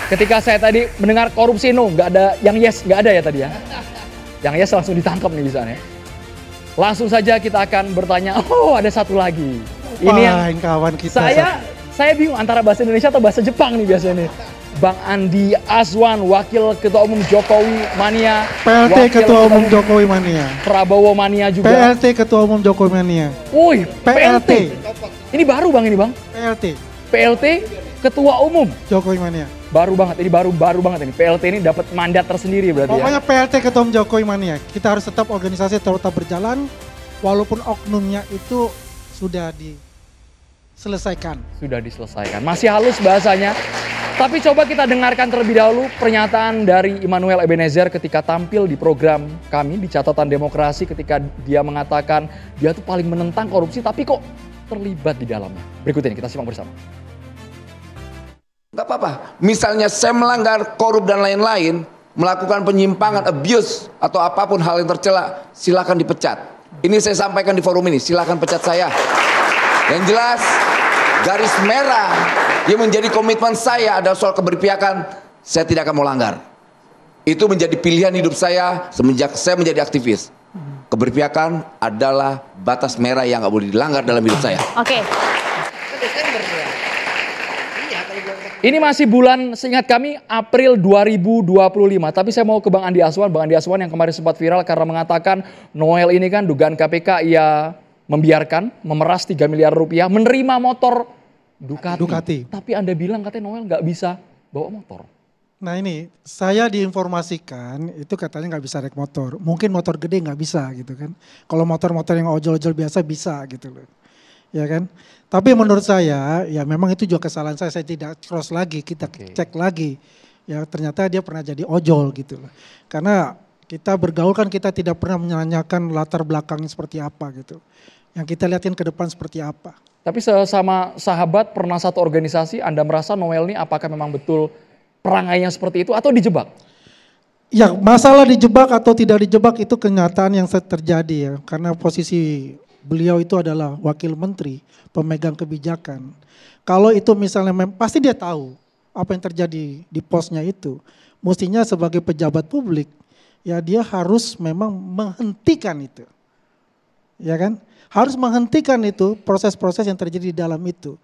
Ketika saya tadi mendengar korupsi no, nggak ada yang yes, nggak ada ya tadi ya. Yang yes langsung ditangkap nih misalnya. Langsung saja kita akan bertanya, oh ada satu lagi. Ini yang kawan kita. Saya bingung antara bahasa Indonesia atau bahasa Jepang nih biasanya nih. Bang Andi Azwan, Wakil Ketua Umum Jokowi Mania. PLT Ketua Umum Jokowi Mania. Prabowo Mania juga. PLT Ketua Umum Jokowi Mania. Woi, PLT. Ini baru Bang ini Bang. PLT Ketua Umum Jokowi Mania. Baru banget, ini baru banget ini. PLT ini dapat mandat tersendiri berarti. Pokoknya PLT Ketua Umum Jokowi Mania. Kita harus tetap organisasi tetap berjalan walaupun oknumnya itu sudah diselesaikan. Sudah diselesaikan. Masih halus bahasanya. Tapi coba kita dengarkan terlebih dahulu pernyataan dari Immanuel Ebenezer ketika tampil di program kami di Catatan Demokrasi ketika dia mengatakan dia tuh paling menentang korupsi tapi kok terlibat di dalamnya. Berikut ini kita simak bersama. Gak apa-apa, misalnya saya melanggar korup dan lain-lain, melakukan penyimpangan, abuse atau apapun hal yang tercela, silakan dipecat. Ini saya sampaikan di forum ini, silakan pecat saya. Yang jelas, garis merah yang menjadi komitmen saya adalah soal keberpihakan, saya tidak akan mau langgar. Itu menjadi pilihan hidup saya semenjak saya menjadi aktivis. Keberpihakan adalah batas merah yang gak boleh dilanggar dalam hidup saya. Oke. Ini masih bulan, seingat kami, April 2025. Tapi saya mau ke Bang Andi Azwan. Bang Andi Azwan yang kemarin sempat viral karena mengatakan Noel ini kan dugaan KPK ia membiarkan, memeras 3 miliar rupiah, menerima motor Ducati. Tapi Anda bilang katanya Noel nggak bisa bawa motor. Nah ini, saya diinformasikan itu katanya nggak bisa naik motor. Mungkin motor gede nggak bisa gitu kan. Kalau motor-motor yang ojol-ojol biasa bisa gitu loh. Ya kan. Tapi menurut saya, ya memang itu juga kesalahan saya tidak cross lagi, kita cek lagi. Ya ternyata dia pernah jadi ojol gitu loh. Karena kita bergaul kan kita tidak pernah menanyakan latar belakangnya seperti apa gitu. Yang kita lihatin ke depan seperti apa. Tapi sesama sahabat pernah satu organisasi, Anda merasa Noel ini apakah memang betul perangainya seperti itu atau dijebak? Ya masalah dijebak atau tidak dijebak itu kenyataan yang terjadi ya. Karena posisi beliau itu adalah wakil menteri, pemegang kebijakan. Kalau itu misalnya pasti dia tahu apa yang terjadi di posnya itu. Mestinya sebagai pejabat publik, ya dia harus memang menghentikan itu. Ya kan? Harus menghentikan itu proses-proses yang terjadi di dalam itu.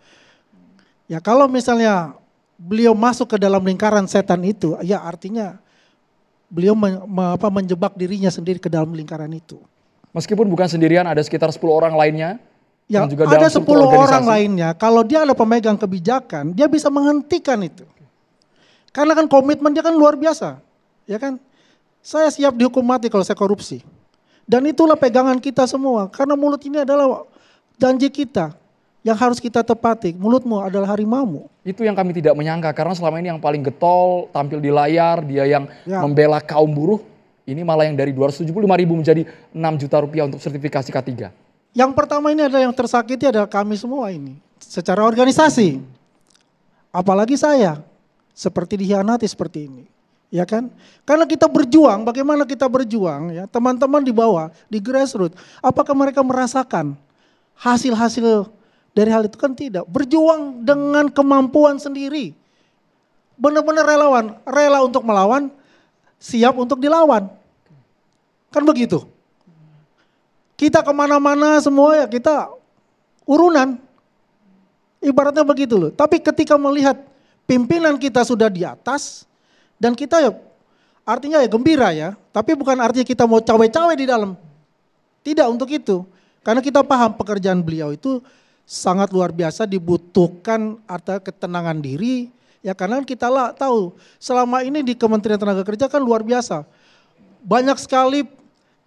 Ya kalau misalnya beliau masuk ke dalam lingkaran setan itu, ya artinya beliau menjebak dirinya sendiri ke dalam lingkaran itu. Meskipun bukan sendirian, ada sekitar 10 orang lainnya. Ya, yang juga ada 10 orang lainnya. Kalau dia adalah pemegang kebijakan, dia bisa menghentikan itu. Karena kan komitmen dia kan luar biasa. Ya kan? Saya siap dihukum mati kalau saya korupsi. Dan itulah pegangan kita semua. Karena mulut ini adalah janji kita yang harus kita tepati. Mulutmu adalah harimaumu. Itu yang kami tidak menyangka. Karena selama ini yang paling getol, tampil di layar, dia yang membela kaum buruh. Ini malah yang dari 275.000 menjadi 6 juta rupiah untuk sertifikasi K3. Yang pertama ini adalah yang tersakiti adalah kami semua ini. Secara organisasi. Apalagi saya. Seperti dikhianati seperti ini. Ya kan? Karena kita berjuang, bagaimana kita berjuang ya. Teman-teman di bawah, di grassroots. Apakah mereka merasakan hasil-hasil dari hal itu? Kan tidak. Berjuang dengan kemampuan sendiri. Benar-benar relawan. Rela untuk melawan. Siap untuk dilawan. Kan begitu. Kita kemana-mana semua ya kita urunan. Ibaratnya begitu loh. Tapi ketika melihat pimpinan kita sudah di atas. Dan kita ya artinya ya gembira ya. Tapi bukan artinya kita mau cawe-cawe di dalam. Tidak untuk itu. Karena kita paham pekerjaan beliau itu sangat luar biasa dibutuhkan ada ketenangan diri. Ya karena kita lah tahu selama ini di Kementerian Tenaga Kerja kan luar biasa. Banyak sekali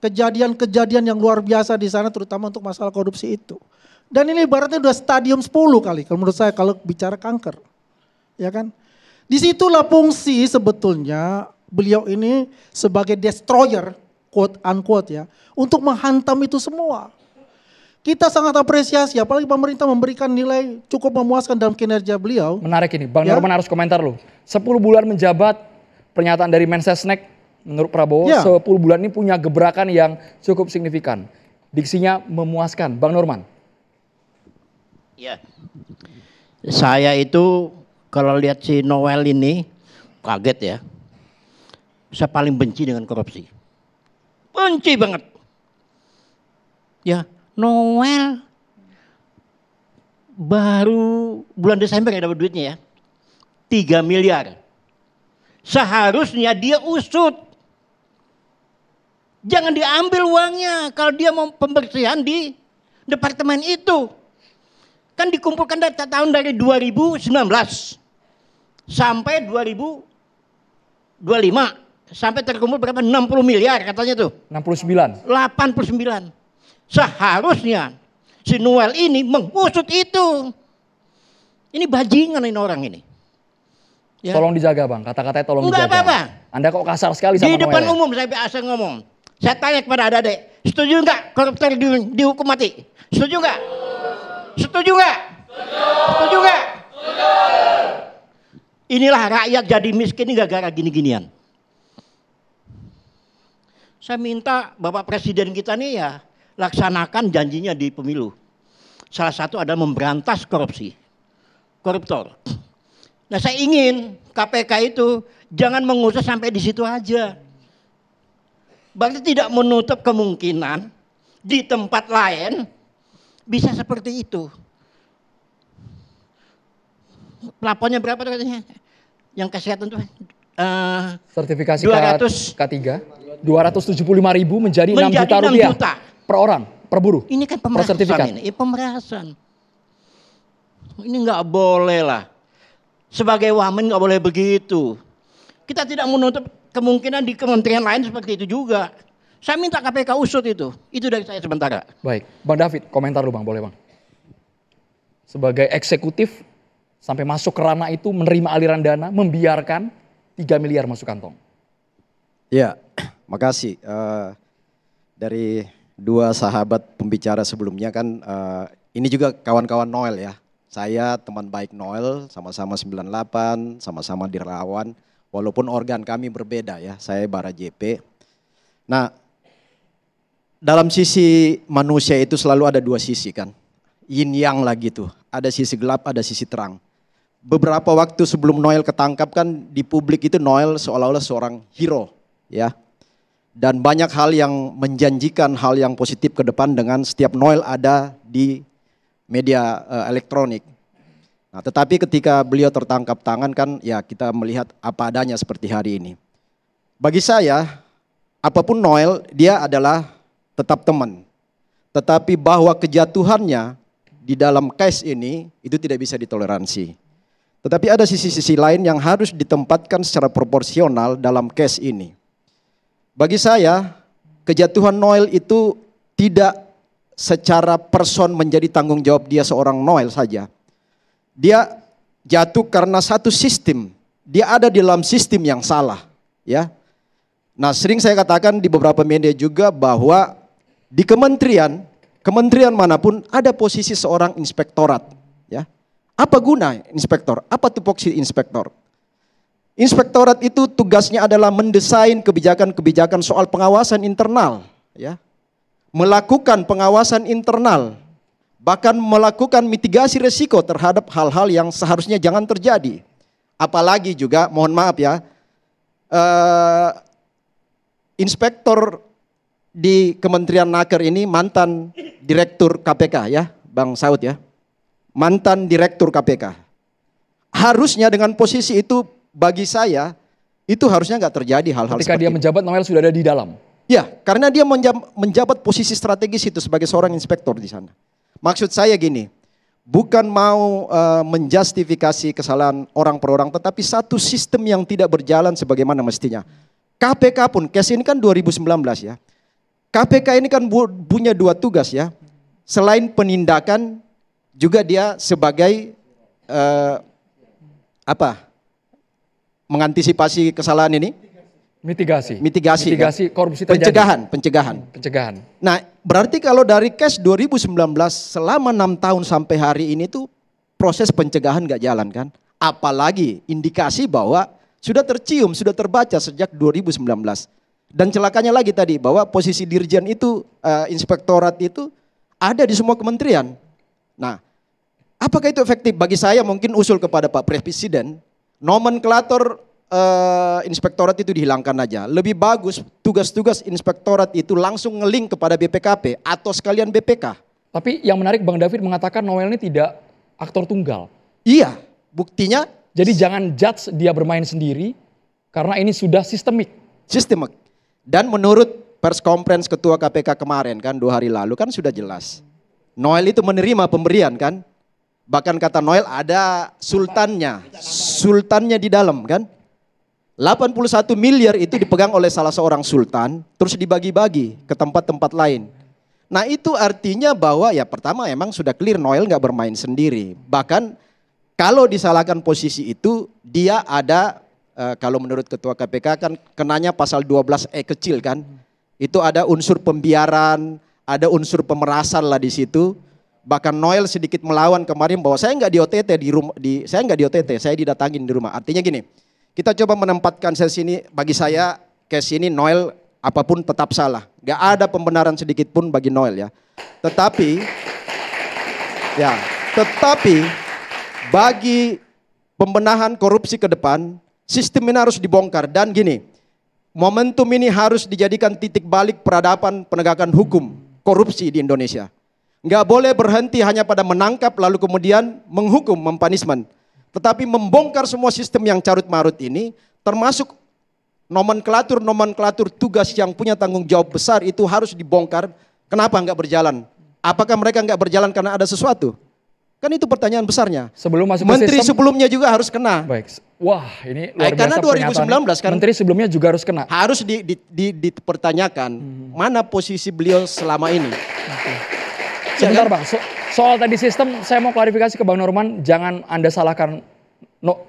kejadian-kejadian yang luar biasa di sana terutama untuk masalah korupsi itu. Dan ini ibaratnya udah stadium 10 kali kalau menurut saya kalau bicara kanker. Ya kan? Disitulah fungsi sebetulnya beliau ini sebagai destroyer quote unquote ya. Untuk menghantam itu semua. Kita sangat apresiasi, apalagi pemerintah memberikan nilai cukup memuaskan dalam kinerja beliau. Menarik ini, Bang Norman harus komentar loh. 10 bulan menjabat, pernyataan dari Mensesnek menurut Prabowo, 10 bulan ini punya gebrakan yang cukup signifikan. Diksinya memuaskan, Bang Norman. Ya, saya itu kalau lihat si Noel ini, kaget ya. Saya paling benci dengan korupsi. Benci banget. Ya, Noel baru bulan Desember ya dapat duitnya ya. 3 miliar. Seharusnya dia usut. Jangan diambil uangnya kalau dia mau pembersihan di departemen itu. Kan dikumpulkan data tahun dari 2019 sampai 2025. Sampai terkumpul berapa? 60 miliar katanya tuh. 69. 89. Seharusnya si Noel ini mengusut itu. Ini bajingan ini orang ini. Ya. Tolong dijaga bang, kata-katanya tolong Enggak dijaga. apa-apa. Anda kok kasar sekali sama Di depan Noel ya? umum saya biasa ngomong. Saya tanya kepada adik-adik, setuju nggak koruptor dihukum mati? Setuju nggak? Setuju nggak? Setuju nggak? Inilah rakyat jadi miskin ini gara-gara gini-ginian. Saya minta Bapak Presiden kita nih ya laksanakan janjinya di pemilu. Salah satu adalah memberantas korupsi, koruptor. Nah saya ingin KPK itu jangan mengusut sampai di situ aja. Berarti tidak menutup kemungkinan di tempat lain bisa seperti itu. Plafonnya berapa tuh katanya? Yang kesehatan tuh? Sertifikasi 200. K3 275.000 menjadi 6 juta 6 rupiah juta. per orang, per buruh. Ini kan Per pemerasan sertifikat. ini, pemerasan. Ini nggak boleh lah. Sebagai wamen nggak boleh begitu. Kita tidak menutup kemungkinan di kementerian lain seperti itu juga. Saya minta KPK usut itu. Itu dari saya sementara. Baik, Bang David, komentar lu bang, boleh bang. Sebagai eksekutif, sampai masuk ke ranah itu menerima aliran dana, membiarkan 3 miliar masuk kantong. Ya, makasih. Dari dua sahabat pembicara sebelumnya kan, ini juga kawan-kawan Noel ya. Saya teman baik Noel, sama-sama 98, sama-sama di relawan. Walaupun organ kami berbeda ya, saya Bara JP. Nah, dalam sisi manusia itu selalu ada dua sisi kan. Yin yang lah gitu, ada sisi gelap, ada sisi terang. Beberapa waktu sebelum Noel ketangkap kan di publik itu Noel seolah-olah seorang hero ya. Dan banyak hal yang menjanjikan hal yang positif ke depan dengan setiap Noel ada di media elektronik. Nah, tetapi ketika beliau tertangkap tangan kan ya kita melihat apa adanya seperti hari ini. Bagi saya apapun Noel dia adalah tetap teman. Tetapi bahwa kejatuhannya di dalam case ini itu tidak bisa ditoleransi. Tetapi ada sisi-sisi lain yang harus ditempatkan secara proporsional dalam case ini. Bagi saya kejatuhan Noel itu tidak secara person menjadi tanggung jawab dia seorang Noel saja. Dia jatuh karena satu sistem. Dia ada di dalam sistem yang salah, ya. Nah, sering saya katakan di beberapa media juga bahwa di kementerian manapun ada posisi seorang inspektorat, ya. Apa guna inspektor? Apa tupoksi inspektor? Inspektorat itu tugasnya adalah mendesain kebijakan-kebijakan soal pengawasan internal, ya. Melakukan pengawasan internal, bahkan melakukan mitigasi resiko terhadap hal-hal yang seharusnya jangan terjadi. Apalagi juga, mohon maaf ya, inspektor di Kementerian Naker ini mantan direktur KPK ya, Bang Saud ya, mantan direktur KPK. Harusnya dengan posisi itu bagi saya itu harusnya nggak terjadi hal-hal Ketika seperti dia itu. menjabat, Noel sudah ada di dalam. Ya, karena dia menjabat posisi strategis itu sebagai seorang inspektor di sana. Maksud saya gini, bukan mau menjustifikasi kesalahan orang per orang, tetapi satu sistem yang tidak berjalan sebagaimana mestinya. KPK pun, case ini kan 2019 ya. KPK ini kan punya dua tugas ya. Selain penindakan, juga dia sebagai mengantisipasi kesalahan ini. Mitigasi Mitigasi korupsi terjadi. Pencegahan. Nah, berarti kalau dari case 2019 selama 6 tahun sampai hari ini tuh proses pencegahan gak jalan kan? Apalagi indikasi bahwa sudah tercium, sudah terbaca sejak 2019. Dan celakanya lagi tadi bahwa posisi dirjen itu, inspektorat itu ada di semua kementerian. Nah, apakah itu efektif? Bagi saya mungkin usul kepada Pak Presiden, nomenklatur inspektorat itu dihilangkan aja. Lebih bagus tugas-tugas inspektorat itu langsung ngelink kepada BPKP atau sekalian BPK. Tapi yang menarik Bang David mengatakan Noel ini tidak aktor tunggal. Iya, buktinya Jadi jangan judge dia bermain sendiri karena ini sudah sistemik. sistemik. Dan menurut pers conference ketua KPK kemarin kan 2 hari lalu kan sudah jelas. Noel itu menerima pemberian kan. Bahkan kata Noel ada sultannya. Sultannya di dalam kan. 81 miliar itu dipegang oleh salah seorang sultan. Terus dibagi-bagi ke tempat-tempat lain. Nah itu artinya bahwa ya pertama emang sudah clear Noel gak bermain sendiri. Bahkan kalau disalahkan posisi itu dia ada kalau menurut ketua KPK kan kenanya pasal 12E kecil kan. Itu ada unsur pembiaran, ada unsur pemerasan lah di situ. Bahkan Noel sedikit melawan kemarin bahwa saya nggak di OTT di rumah, saya nggak di OTT, saya didatangin di rumah. Artinya gini, kita coba menempatkan case ini, bagi saya case ini Noel apapun tetap salah. Nggak ada pembenaran sedikit pun bagi Noel ya. Tetapi bagi pembenahan korupsi ke depan, sistem ini harus dibongkar. Dan gini, momentum ini harus dijadikan titik balik peradaban penegakan hukum korupsi di Indonesia. Nggak boleh berhenti hanya pada menangkap lalu kemudian menghukum, mempanismen. Tetapi membongkar semua sistem yang carut-marut ini, termasuk nomenklatur tugas yang punya tanggung jawab besar itu harus dibongkar. Kenapa nggak berjalan? Apakah mereka nggak berjalan karena ada sesuatu? Kan itu pertanyaan besarnya. Sebelum masuk ke Menteri sistem, sebelumnya juga harus kena. baik. Wah, ini luar biasa Karena 2019 pernyataannya. kan Menteri sebelumnya juga harus kena. harus dipertanyakan mana posisi beliau selama ini. Sebentar Bang, soal tadi sistem saya mau klarifikasi ke Bang Norman, jangan Anda salahkan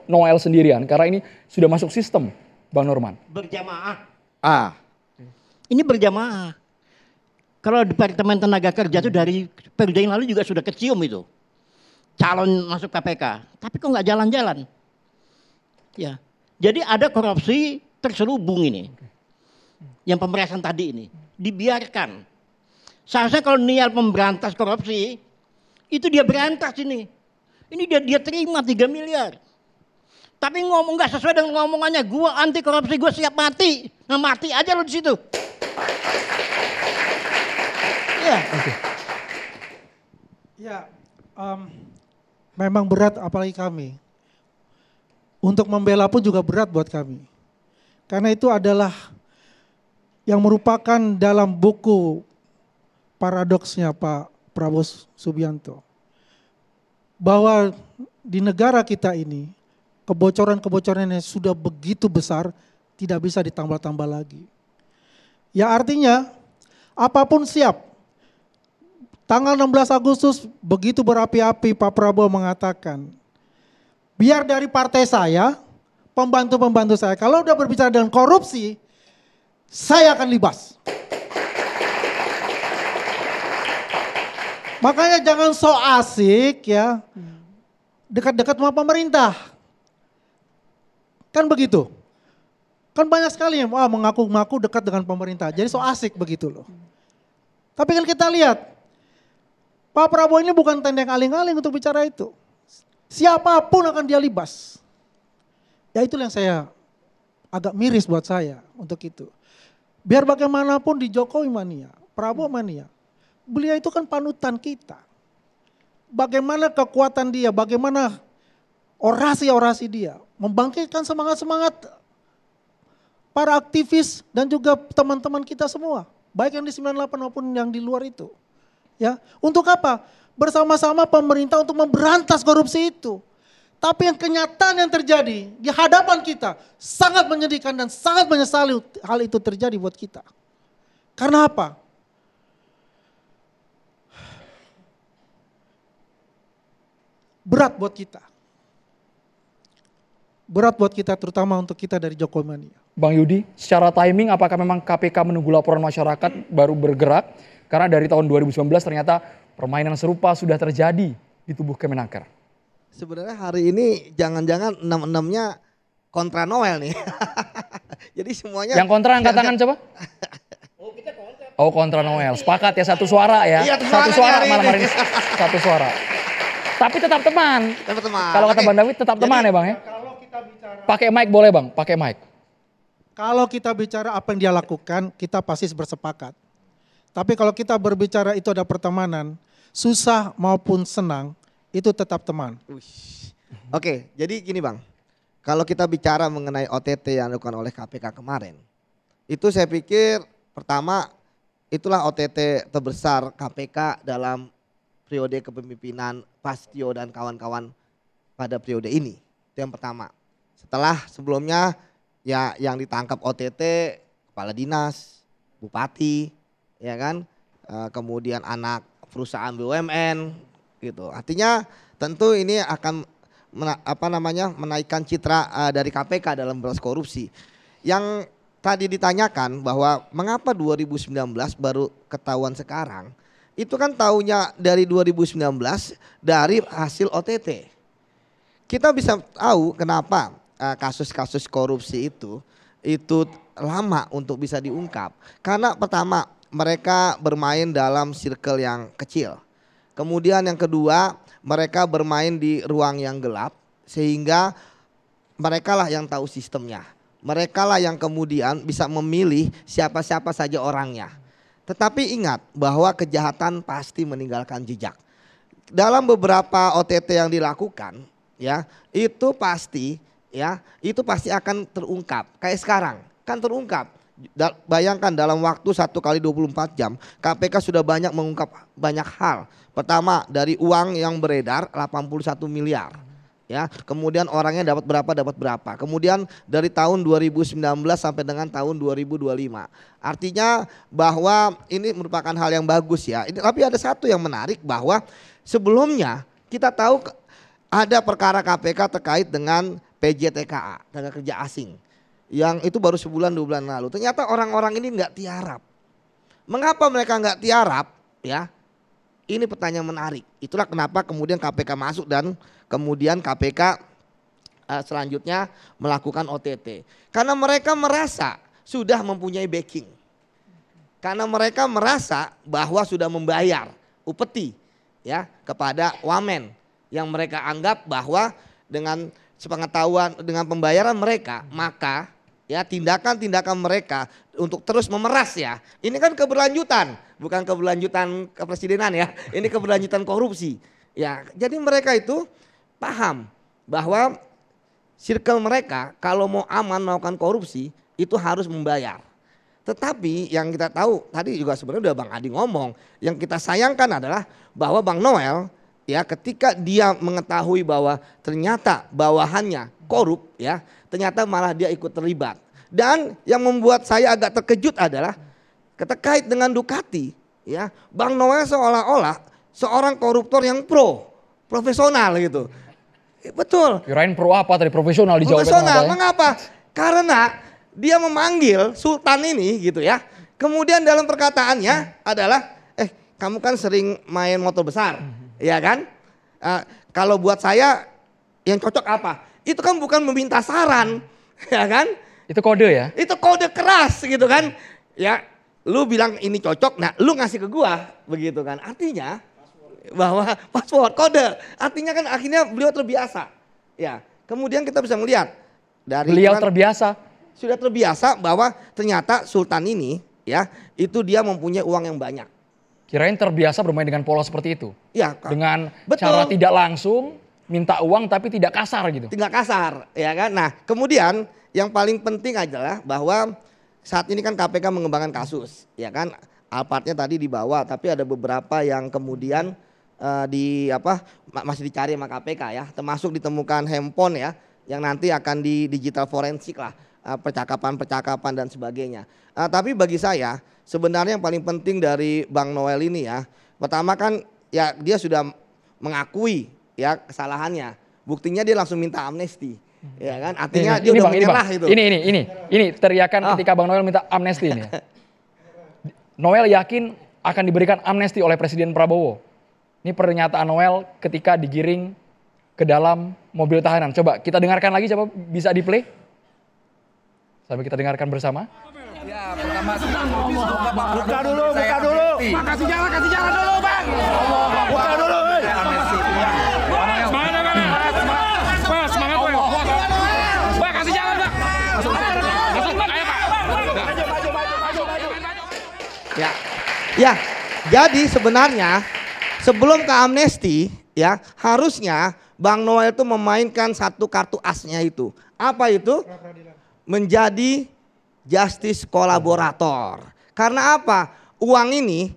Noel sendirian karena ini sudah masuk sistem Bang Norman. Berjamaah. Ini Berjamaah. Kalau Departemen Tenaga Kerja itu dari periode yang lalu juga sudah kecium itu. Calon masuk KPK. Tapi kok nggak jalan-jalan? Ya. Jadi ada korupsi terselubung ini. Yang pemerasan tadi ini. Dibiarkan. Seharusnya kalau niat memberantas korupsi, itu dia berantas ini. Ini dia terima 3 miliar. Tapi ngomong nggak sesuai dengan ngomongannya. Gua anti korupsi, gua siap mati. Nah mati aja lo di situ. Ya. Ya, memang berat apalagi kami. Untuk membela pun juga berat buat kami. Karena itu adalah yang merupakan dalam buku paradoksnya Pak Prabowo Subianto. Bahwa di negara kita ini, kebocoran-kebocoran yang sudah begitu besar, tidak bisa ditambah-tambah lagi. Ya artinya, apapun siap. Tanggal 16 Agustus begitu berapi-api Pak Prabowo mengatakan, biar dari partai saya, pembantu-pembantu saya, kalau udah berbicara dengan korupsi, saya akan libas. Makanya jangan so asik ya, dekat-dekat sama pemerintah. Kan begitu. Kan banyak sekali yang mengaku-ngaku dekat dengan pemerintah, jadi so asik begitu loh. Tapi kan kita lihat, Pak Prabowo ini bukan tendeng aling-aling untuk bicara itu. Siapapun akan dia libas. Ya itulah yang saya agak miris buat saya untuk itu. Biar bagaimanapun di Jokowi mania, Prabowo mania, beliau itu kan panutan kita. Bagaimana kekuatan dia, bagaimana orasi-orasi dia, membangkitkan semangat-semangat para aktivis dan juga teman-teman kita semua. Baik yang di 98 maupun yang di luar itu. Ya, untuk apa? Bersama-sama pemerintah untuk memberantas korupsi itu. Tapi yang kenyataan yang terjadi di hadapan kita sangat menyedihkan dan sangat menyesali hal itu terjadi buat kita. Karena apa? Berat buat kita. Berat buat kita terutama untuk kita dari Jokowi mania. Bang Yudi, secara timing apakah memang KPK menunggu laporan masyarakat baru bergerak? Karena dari tahun 2019 ternyata permainan serupa sudah terjadi di tubuh Kemenaker. Sebenarnya hari ini jangan-jangan 66-nya kontra Noel nih. Jadi semuanya. Yang kontra angkat tangan coba. Oh kontra Noel, sepakat ya satu suara ya. Iya, satu suara hari malam ini. hari ini. Satu suara. Tapi tetap teman. Tetap teman. Kalau kata Oke. Bang David tetap teman ya Bang ya. Kalau kita bicara Pakai mic boleh Bang, pakai mic. Kalau kita bicara apa yang dia lakukan, kita pasti bersepakat. Tapi kalau kita berbicara itu ada pertemanan, susah maupun senang, itu tetap teman. Oke, jadi gini Bang. Kalau kita bicara mengenai OTT yang dilakukan oleh KPK kemarin, itu saya pikir pertama itulah OTT terbesar KPK dalam periode kepemimpinan Pastio dan kawan-kawan pada periode ini. Itu yang pertama. Setelah sebelumnya ya yang ditangkap OTT kepala dinas, bupati, ya kan, kemudian anak perusahaan BUMN, gitu. Artinya tentu ini akan menaikkan citra dari KPK dalam berantas korupsi. Yang tadi ditanyakan bahwa mengapa 2019 baru ketahuan sekarang, itu kan tahunya dari 2019 dari hasil OTT. Kita bisa tahu kenapa kasus-kasus korupsi itu lama untuk bisa diungkap. Karena pertama mereka bermain dalam circle yang kecil. Kemudian yang kedua mereka bermain di ruang yang gelap sehingga mereka lah yang tahu sistemnya. Mereka lah yang kemudian bisa memilih siapa-siapa saja orangnya. Tetapi ingat bahwa kejahatan pasti meninggalkan jejak. Dalam beberapa OTT yang dilakukan ya itu pasti akan terungkap. Kayak sekarang kan terungkap. Bayangkan dalam waktu 1 kali 24 jam KPK sudah banyak mengungkap banyak hal. Pertama dari uang yang beredar 81 miliar. Ya, kemudian orangnya dapat berapa. Kemudian dari tahun 2019 sampai dengan tahun 2025. Artinya bahwa ini merupakan hal yang bagus ya. Tapi ada satu yang menarik bahwa sebelumnya kita tahu ada perkara KPK terkait dengan PJTKA, tenaga kerja asing. Yang itu baru sebulan 2 bulan lalu. Ternyata orang-orang ini nggak tiarap. Mengapa mereka nggak tiarap? Ya, ini pertanyaan menarik. Itulah kenapa kemudian KPK masuk dan kemudian KPK selanjutnya melakukan OTT. Karena mereka merasa sudah mempunyai backing. Karena mereka merasa bahwa sudah membayar upeti ya kepada wamen yang mereka anggap bahwa dengan sepengetahuan dengan pembayaran mereka maka ya tindakan-tindakan mereka untuk terus memeras ya. Ini kan keberlanjutan, bukan keberlanjutan kepresidenan ya. Ini keberlanjutan korupsi. Ya, jadi mereka itu paham bahwa circle mereka kalau mau aman melakukan korupsi itu harus membayar. Tetapi yang kita tahu tadi juga sebenarnya udah Bang Adi ngomong, yang kita sayangkan adalah bahwa Bang Noel ya ketika dia mengetahui bahwa ternyata bawahannya korup ya, ternyata malah dia ikut terlibat. Dan yang membuat saya agak terkejut adalah terkait dengan Ducati ya, Bang Noel seolah-olah seorang koruptor yang profesional gitu. Betul. Kirain pro apa tadi, profesional dijawabnya. Profesional, mengapa? Karena dia memanggil Sultan ini gitu ya. Kemudian dalam perkataannya adalah, kamu kan sering main motor besar, ya kan? Kalau buat saya yang cocok apa? Itu kan bukan meminta saran, ya kan? Itu kode ya? Itu kode keras gitu kan? Ya, lu bilang ini cocok, nah lu ngasih ke gua, begitu kan? Artinya bahwa password kode, artinya kan akhirnya beliau terbiasa. Ya, kemudian kita bisa melihat dari beliau terbiasa. Sudah terbiasa bahwa ternyata Sultan ini ya itu dia mempunyai uang yang banyak. Kirain terbiasa bermain dengan pola seperti itu. Ya, dengan betul. Cara tidak langsung minta uang tapi tidak kasar gitu. Tidak kasar, ya kan? Nah, kemudian yang paling penting adalah bahwa saat ini kan KPK mengembangkan kasus, ya kan? Alphardnya tadi dibawa, tapi ada beberapa yang kemudian masih dicari sama KPK ya, termasuk ditemukan handphone ya, yang nanti akan di digital forensik lah, percakapan dan sebagainya. Tapi bagi saya sebenarnya yang paling penting dari Bang Noel ini ya, pertama kan ya dia sudah mengakui ya kesalahannya, buktinya dia langsung minta amnesti, ya kan? Artinya dia udah menyerah itu. Ini teriakan ketika Bang Noel minta amnesti ini. Ya. Noel yakin akan diberikan amnesti oleh Presiden Prabowo. Ini pernyataan Noel ketika digiring ke dalam mobil tahanan. Coba kita dengarkan lagi, coba bisa di play. Sampai kita dengarkan bersama. Ya, pertama buka dulu. Pak, kasih jalan dulu, Bang. Buka dulu. Semangat, Bang. Semangat, Bang. Pak, kasih Langsung aja Pak. Ya. Ya, jadi sebenarnya sebelum ke amnesti ya, harusnya Bang Noel itu memainkan satu kartu asnya itu. Apa itu? Menjadi justice kolaborator. Karena apa? Uang ini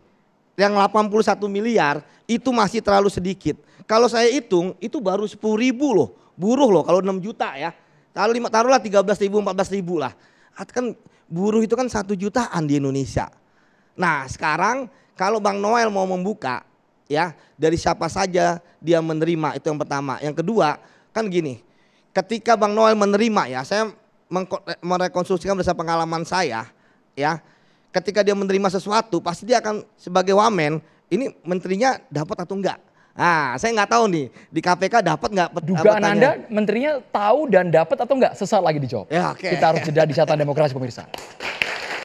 yang 81 miliar itu masih terlalu sedikit. Kalau saya hitung itu baru 10.000 loh. Buruh loh kalau 6 juta ya. Taruhlah 13.000, 14.000 lah. Kan buruh itu kan 1 jutaan di Indonesia. Nah sekarang kalau Bang Noel mau membuka ya dari siapa saja dia menerima, itu yang pertama. Yang kedua kan gini, ketika Bang Noel menerima ya, saya merekonstruksikan berdasarkan pengalaman saya ya, ketika dia menerima sesuatu pasti dia akan sebagai wamen, ini menterinya dapat atau enggak. Nah saya nggak tahu nih di KPK dapat nggak. Dugaan Anda menterinya tahu dan dapat atau enggak? Sesaat lagi dijawab. Ya, oke. Kita harus jeda di Catatan Demokrasi pemirsa.